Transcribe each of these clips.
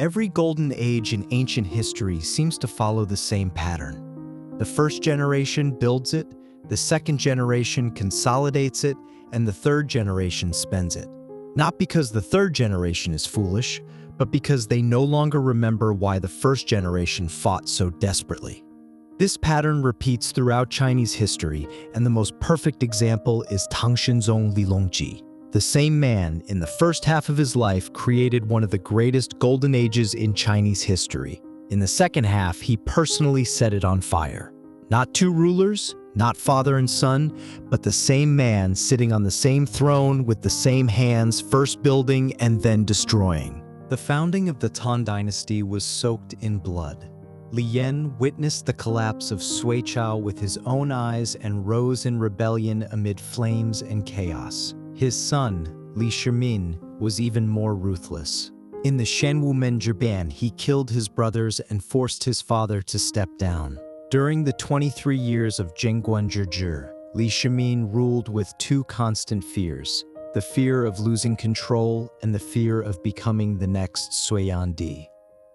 Every golden age in ancient history seems to follow the same pattern. The first generation builds it, the second generation consolidates it, and the third generation spends it. Not because the third generation is foolish, but because they no longer remember why the first generation fought so desperately. This pattern repeats throughout Chinese history, and the most perfect example is Tang Lilongji. The same man, in the first half of his life, created one of the greatest golden ages in Chinese history. In the second half, he personally set it on fire. Not two rulers, not father and son, but the same man sitting on the same throne with the same hands, first building and then destroying. The founding of the Tang Dynasty was soaked in blood. Li Yan witnessed the collapse of Suichao with his own eyes and rose in rebellion amid flames and chaos. His son, Li Shimin, was even more ruthless. In the Shenwu Ban, he killed his brothers and forced his father to step down. During the 23 years of Zhengguan Zhizhi, Li Shimin ruled with two constant fears: the fear of losing control and the fear of becoming the next Xuanzong.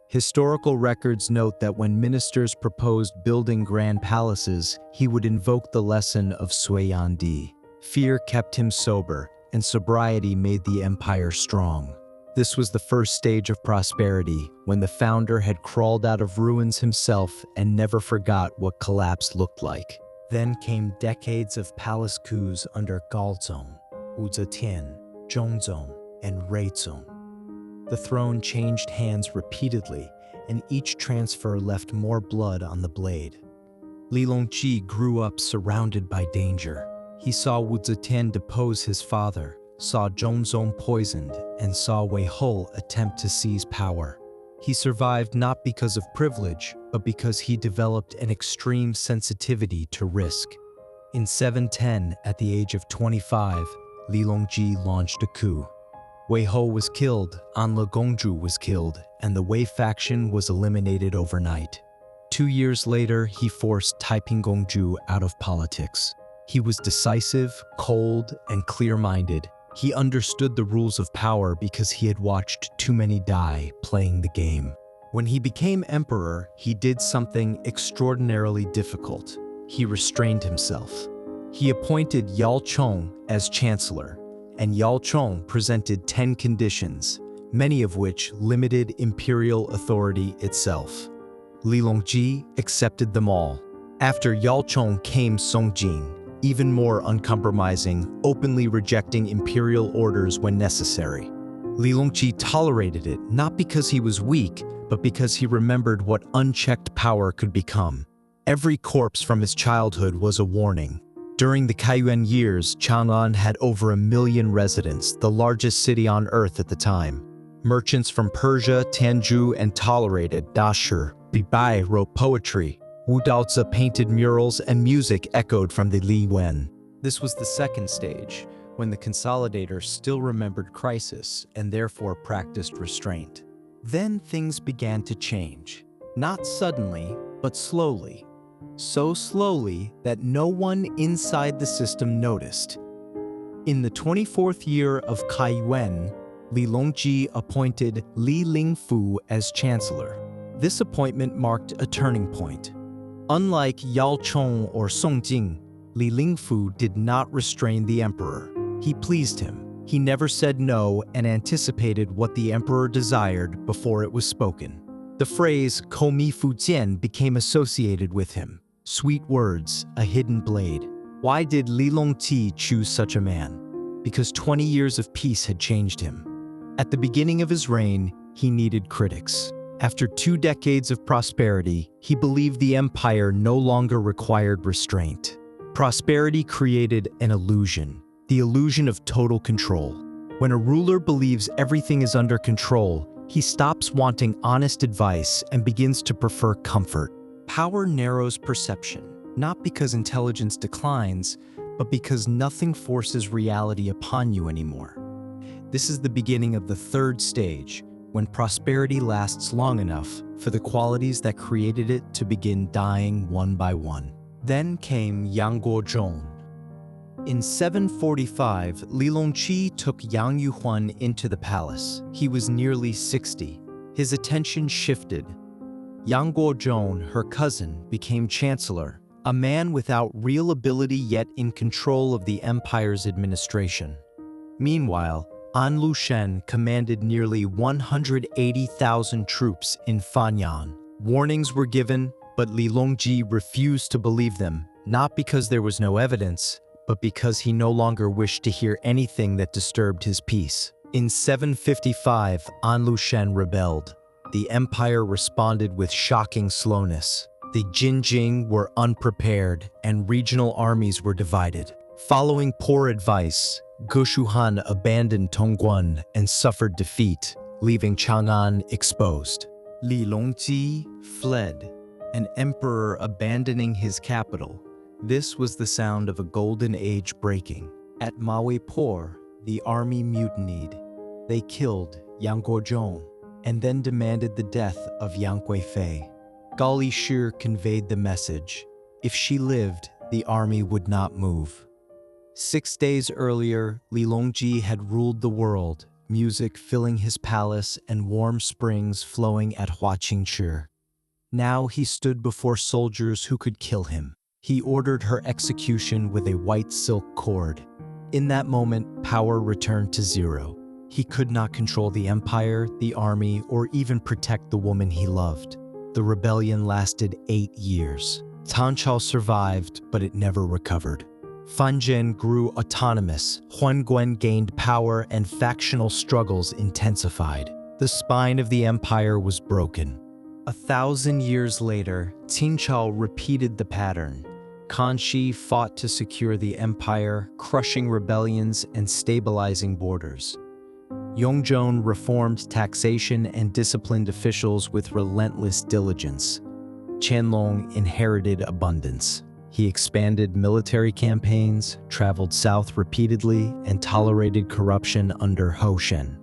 Historical records note that when ministers proposed building grand palaces, he would invoke the lesson of Xuanzong. Fear kept him sober, and sobriety made the empire strong. This was the first stage of prosperity, when the founder had crawled out of ruins himself and never forgot what collapse looked like. Then came decades of palace coups under Gaozong, Wu Zetian, Zhongzong, and Ruizong. The throne changed hands repeatedly, and each transfer left more blood on the blade. Lilongji grew up surrounded by danger. He saw Wu Zetian depose his father, saw Zhongzong poisoned, and saw Wei Hou attempt to seize power. He survived not because of privilege, but because he developed an extreme sensitivity to risk. In 710, at the age of 25, Lilongji launched a coup. Wei Hou was killed, An Lushan was killed, and the Wei faction was eliminated overnight. 2 years later, he forced Taiping Gongzhu out of politics. He was decisive, cold, and clear-minded. He understood the rules of power because he had watched too many die playing the game. When he became emperor, he did something extraordinarily difficult. He restrained himself. He appointed Yao Chong as chancellor, and Yao Chong presented 10 conditions, many of which limited imperial authority itself. Lilongji accepted them all. After Yao Chong came Song Jin, even more uncompromising, openly rejecting imperial orders when necessary. Lilongji tolerated it not because he was weak, but because he remembered what unchecked power could become. Every corpse from his childhood was a warning. During the Kaiyuan years, Chang'an had over 1 million residents, the largest city on earth at the time. Merchants from Persia, Tanzhou, and tolerated Dashi. Bibai wrote poetry. Wu Daozi painted murals, and music echoed from the Li Wen. This was the second stage, when the consolidators still remembered crisis and therefore practiced restraint. Then things began to change. Not suddenly, but slowly. So slowly that no one inside the system noticed. In the 24th year of Kaiyuan, Lilongji appointed Li Lingfu as chancellor. This appointment marked a turning point. Unlike Yao Chong or Song Jing, Li Lingfu did not restrain the emperor. He pleased him. He never said no and anticipated what the emperor desired before it was spoken. The phrase "kou mi fu jian" became associated with him. Sweet words, a hidden blade. Why did Lilongji choose such a man? Because 20 years of peace had changed him. At the beginning of his reign, he needed critics. After 2 decades of prosperity, he believed the empire no longer required restraint. Prosperity created an illusion, the illusion of total control. When a ruler believes everything is under control, he stops wanting honest advice and begins to prefer comfort. Power narrows perception, not because intelligence declines, but because nothing forces reality upon you anymore. This is the beginning of the third stage, when prosperity lasts long enough for the qualities that created it to begin dying one by one. Then came Yang Guozhong. In 745, Lilongji took Yang Yuhuan into the palace. He was nearly 60. His attention shifted. Yang Guozhong, her cousin, became chancellor, a man without real ability yet in control of the empire's administration. Meanwhile, An Lushan commanded nearly 180,000 troops in Fanyan. Warnings were given, but Li Longji refused to believe them, not because there was no evidence, but because he no longer wished to hear anything that disturbed his peace. In 755, An Lushan rebelled. The empire responded with shocking slowness. The Jinjing were unprepared, and regional armies were divided. Following poor advice, Gushuhan abandoned Tongguan and suffered defeat, leaving Chang'an exposed. Li Longji fled, an emperor abandoning his capital. This was the sound of a golden age breaking. At Mawepor, the army mutinied. They killed Yang Guozhong and then demanded the death of Yang Guifei. Gali Shi conveyed the message: if she lived, the army would not move. 6 days earlier, Li Longji had ruled the world, music filling his palace and warm springs flowing at Huaqingchi. Now he stood before soldiers who could kill him. He ordered her execution with a white silk cord. In that moment, power returned to zero. He could not control the empire, the army, or even protect the woman he loved. The rebellion lasted 8 years. Tanchao survived, but it never recovered. Fanzhen grew autonomous, Huangguan gained power, and factional struggles intensified. The spine of the empire was broken. 1,000 years later, Qingchao repeated the pattern. Kangxi fought to secure the empire, crushing rebellions and stabilizing borders. Yongzheng reformed taxation and disciplined officials with relentless diligence. Qianlong inherited abundance. He expanded military campaigns, traveled south repeatedly, and tolerated corruption under Hoshen.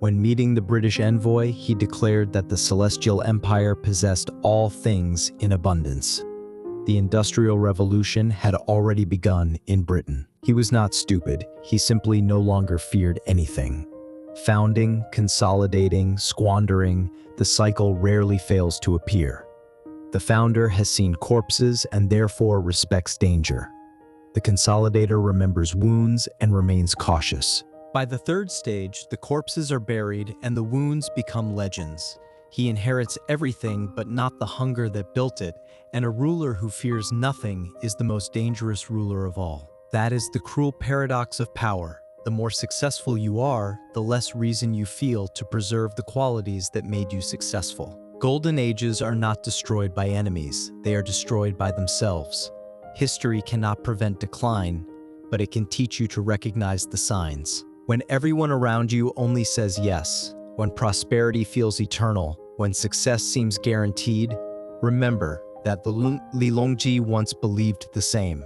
When meeting the British envoy, he declared that the Celestial Empire possessed all things in abundance. The Industrial Revolution had already begun in Britain. He was not stupid, he simply no longer feared anything. Founding, consolidating, squandering, the cycle rarely fails to appear. The founder has seen corpses and therefore respects danger. The consolidator remembers wounds and remains cautious. By the third stage, the corpses are buried and the wounds become legends. He inherits everything but not the hunger that built it, and a ruler who fears nothing is the most dangerous ruler of all. That is the cruel paradox of power. The more successful you are, the less reason you feel to preserve the qualities that made you successful. Golden ages are not destroyed by enemies, they are destroyed by themselves. History cannot prevent decline, but it can teach you to recognize the signs. When everyone around you only says yes, when prosperity feels eternal, when success seems guaranteed, remember that Li Longji once believed the same.